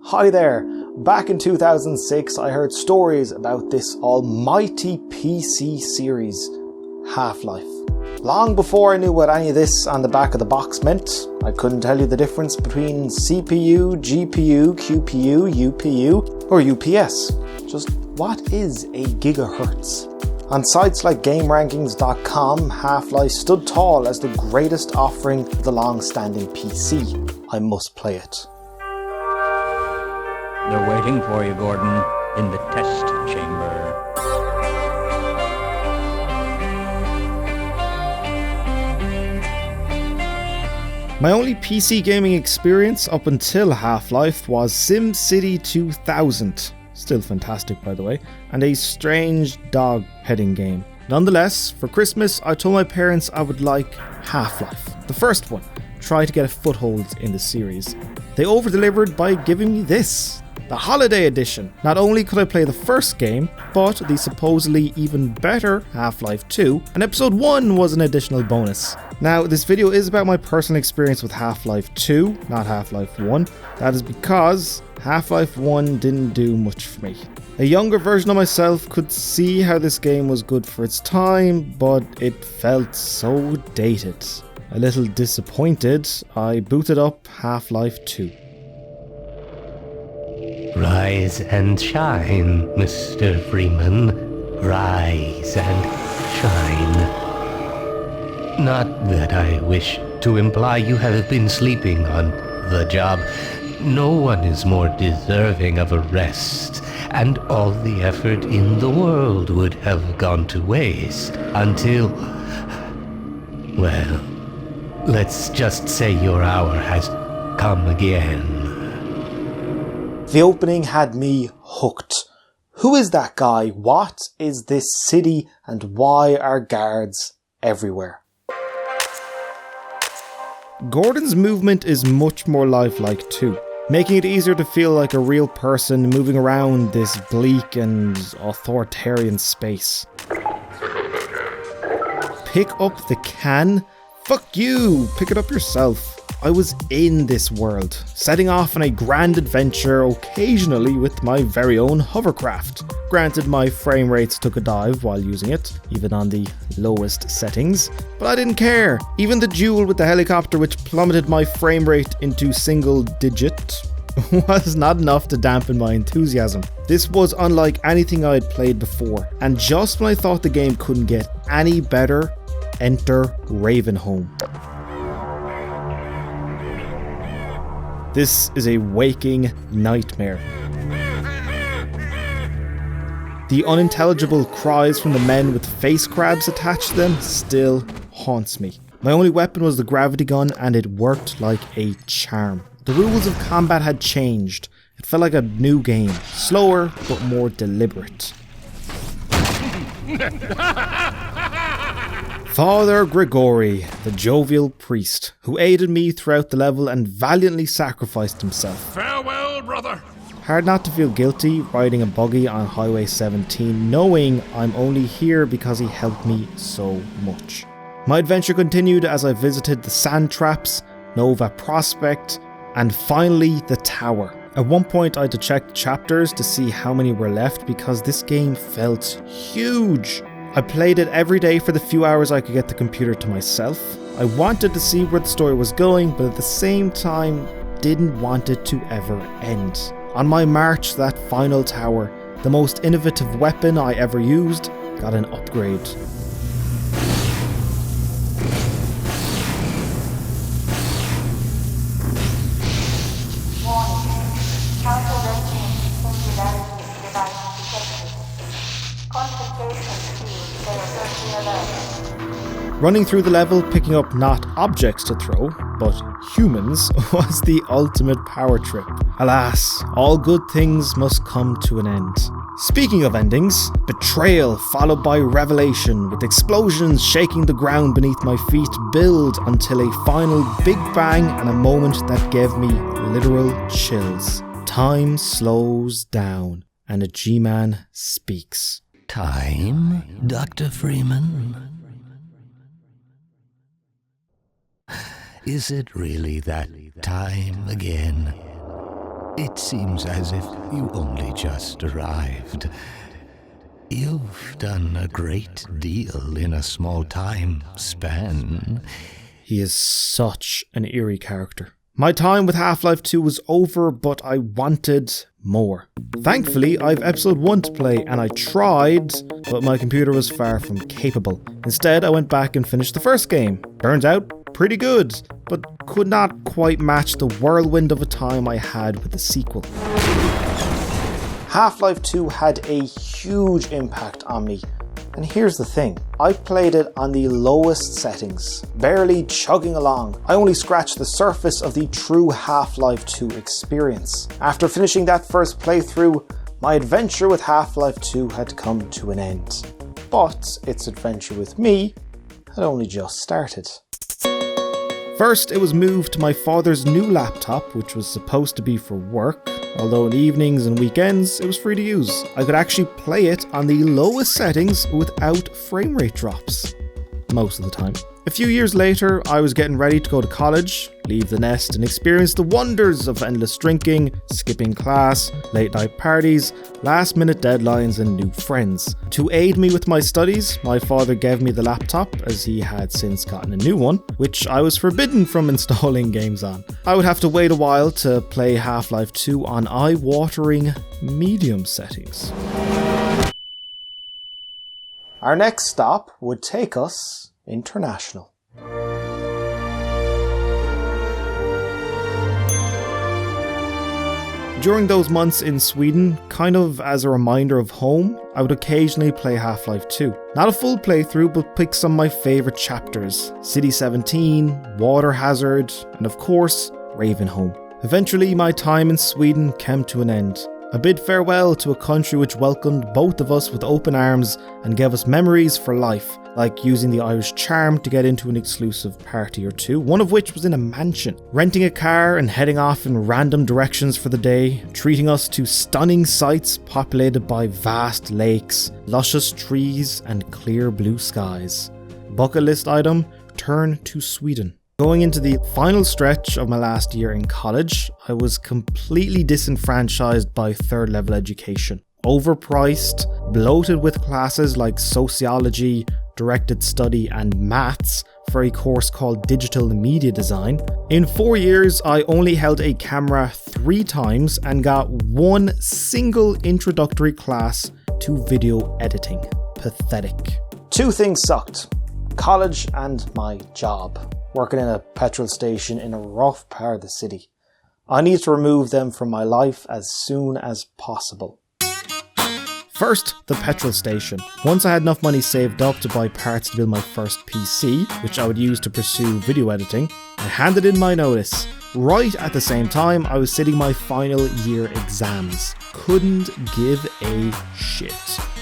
Hi there. Back in 2006 I heard stories about this almighty PC series, Half-Life. Long before I knew what any of this on the back of the box meant, I couldn't tell you the difference between CPU, GPU, QPU, UPU, or UPS. Just what is a gigahertz? On sites like GameRankings.com, Half-Life stood tall as the greatest offering of the long-standing PC. I must play it. They're waiting for you, Gordon, in the test chamber. My only PC gaming experience up until Half-Life was SimCity 2000, still fantastic by the way, and a strange dog petting game. Nonetheless, for Christmas I told my parents I would like Half-Life, the first one, try to get a foothold in the series. They over-delivered by giving me this, the Holiday Edition. Not only could I play the first game, but the supposedly even better Half-Life 2, and Episode 1 was an additional bonus. Now, this video is about my personal experience with Half-Life 2, not Half-Life 1. That is because Half-Life 1 didn't do much for me. A younger version of myself could see how this game was good for its time, but it felt so dated. A little disappointed, I booted up Half-Life 2. Rise and shine, Mr. Freeman. Rise and shine. Not that I wish to imply you have been sleeping on the job. No one is more deserving of a rest, and all the effort in the world would have gone to waste until... well, let's just say your hour has come again. The opening had me hooked. Who is that guy? What is this city? And why are guards everywhere? Gordon's movement is much more lifelike too, making it easier to feel like a real person moving around this bleak and authoritarian space. Pick up the can? Fuck you! Pick it up yourself. I was in this world, setting off on a grand adventure occasionally with my very own hovercraft. Granted, my frame rates took a dive while using it, even on the lowest settings, but I didn't care. Even the duel with the helicopter, which plummeted my frame rate into single digit, was not enough to dampen my enthusiasm. This was unlike anything I had played before, and just when I thought the game couldn't get any better, enter Ravenholm. This is a waking nightmare. The unintelligible cries from the men with face crabs attached to them still haunts me. My only weapon was the gravity gun, and it worked like a charm. The rules of combat had changed. It felt like a new game, slower but more deliberate. Father Gregory, the jovial priest, who aided me throughout the level and valiantly sacrificed himself. Farewell, brother! Hard not to feel guilty riding a buggy on Highway 17, knowing I'm only here because he helped me so much. My adventure continued as I visited the sand traps, Nova Prospect, and finally the tower. At one point I had to check the chapters to see how many were left because this game felt huge. I played it every day for the few hours I could get the computer to myself. I wanted to see where the story was going, but at the same time, didn't want it to ever end. On my march to that final tower, the most innovative weapon I ever used got an upgrade. Running through the level, picking up not objects to throw, but humans, was the ultimate power trip. Alas, all good things must come to an end. Speaking of endings, betrayal followed by revelation, with explosions shaking the ground beneath my feet build until a final big bang and a moment that gave me literal chills. Time slows down and a G-Man speaks. Time, Dr. Freeman? Is it really that time again? It seems as if you only just arrived. You've done a great deal in a small time span. He is such an eerie character. My time with Half-Life 2 was over, but I wanted more. Thankfully, I've episode 1 to play, and I tried, but my computer was far from capable. Instead, I went back and finished the first game. Turns out, pretty good, but could not quite match the whirlwind of a time I had with the sequel. Half-Life 2 had a huge impact on me. And here's the thing, I played it on the lowest settings, barely chugging along. I only scratched the surface of the true Half-Life 2 experience. After finishing that first playthrough, my adventure with Half-Life 2 had come to an end. But its adventure with me had only just started. First, it was moved to my father's new laptop, which was supposed to be for work, although in evenings and weekends it was free to use. I could actually play it on the lowest settings without frame rate drops. Most of the time. A few years later, I was getting ready to go to college, leave the nest and experience the wonders of endless drinking, skipping class, late night parties, last minute deadlines and new friends. To aid me with my studies, my father gave me the laptop as he had since gotten a new one, which I was forbidden from installing games on. I would have to wait a while to play Half-Life 2 on eye-watering medium settings. Our next stop would take us international. During those months in Sweden, kind of as a reminder of home, I would occasionally play Half-Life 2. Not a full playthrough, but pick some of my favourite chapters. City 17, Water Hazard, and of course, Ravenholm. Eventually, my time in Sweden came to an end. A bid farewell to a country which welcomed both of us with open arms and gave us memories for life, like using the Irish charm to get into an exclusive party or two, one of which was in a mansion, renting a car and heading off in random directions for the day, treating us to stunning sights populated by vast lakes, luscious trees and clear blue skies. Bucket list item, turn to Sweden. Going into the final stretch of my last year in college, I was completely disenfranchised by third level education. Overpriced, bloated with classes like sociology, directed study and maths for a course called digital media design. In 4 years, I only held a camera 3 times and got one single introductory class to video editing. Pathetic. 2 things sucked. College and my job. Working in a petrol station in a rough part of the city. I need to remove them from my life as soon as possible. First, the petrol station. Once I had enough money saved up to buy parts to build my first PC, which I would use to pursue video editing, I handed in my notice. Right at the same time, I was sitting my final year exams. Couldn't give a shit.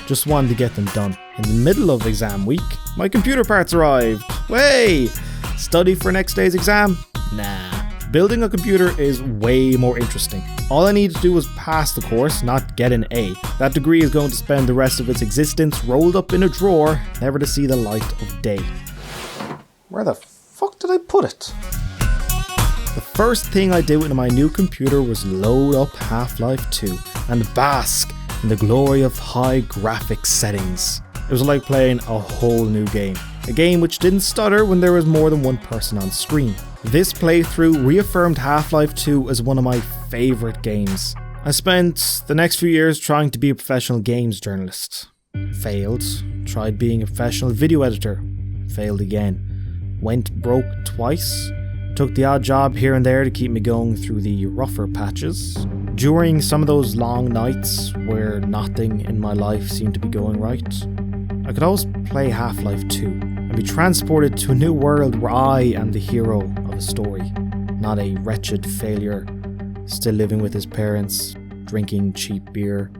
Just wanted to get them done. In the middle of exam week, my computer parts arrived. Way! Study for next day's exam? Nah. Building a computer is way more interesting. All I need to do was pass the course, not get an A. That degree is going to spend the rest of its existence rolled up in a drawer, never to see the light of day. Where the fuck did I put it? The first thing I did with my new computer was load up Half-Life 2 and bask in the glory of high graphics settings. It was like playing a whole new game. A game which didn't stutter when there was more than one person on screen. This playthrough reaffirmed Half-Life 2 as one of my favourite games. I spent the next few years trying to be a professional games journalist. Failed. Tried being a professional video editor. Failed again. Went broke twice. Took the odd job here and there to keep me going through the rougher patches. During some of those long nights where nothing in my life seemed to be going right, I could always play Half-Life 2 and be transported to a new world where I am the hero of a story, not a wretched failure, still living with his parents, drinking cheap beer,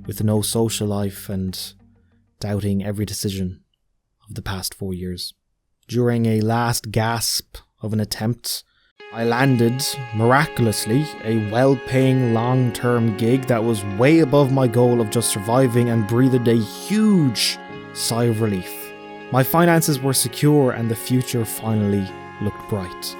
with no social life and doubting every decision of the past 4 years. During a last gasp of an attempt, I landed, miraculously, a well-paying long-term gig that was way above my goal of just surviving and breathed a huge sigh of relief. My finances were secure and the future finally looked bright.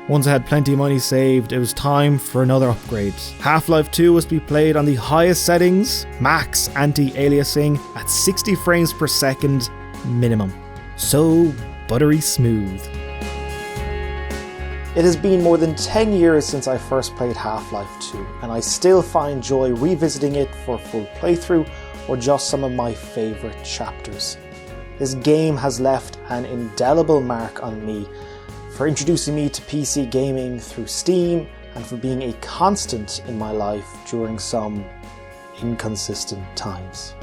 Once I had plenty of money saved, it was time for another upgrade. Half-Life 2 was to be played on the highest settings, max anti-aliasing at 60 frames per second minimum. So buttery smooth. It has been more than 10 years since I first played Half-Life 2, and I still find joy revisiting it for a full playthrough or just some of my favourite chapters. This game has left an indelible mark on me, for introducing me to PC gaming through Steam and for being a constant in my life during some inconsistent times.